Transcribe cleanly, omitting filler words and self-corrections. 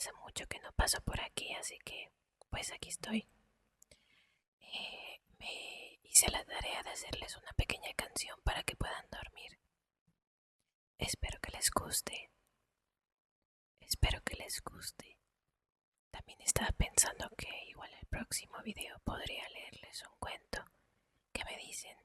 hace mucho que no paso por aquí, así que pues aquí estoy. Me hice la tarea de hacerles una pequeña canción para que puedan dormir. Espero que les guste. Espero que les guste. También estaba pensando que igual el próximo video podría leerles un cuento. ¿Qué me dicen?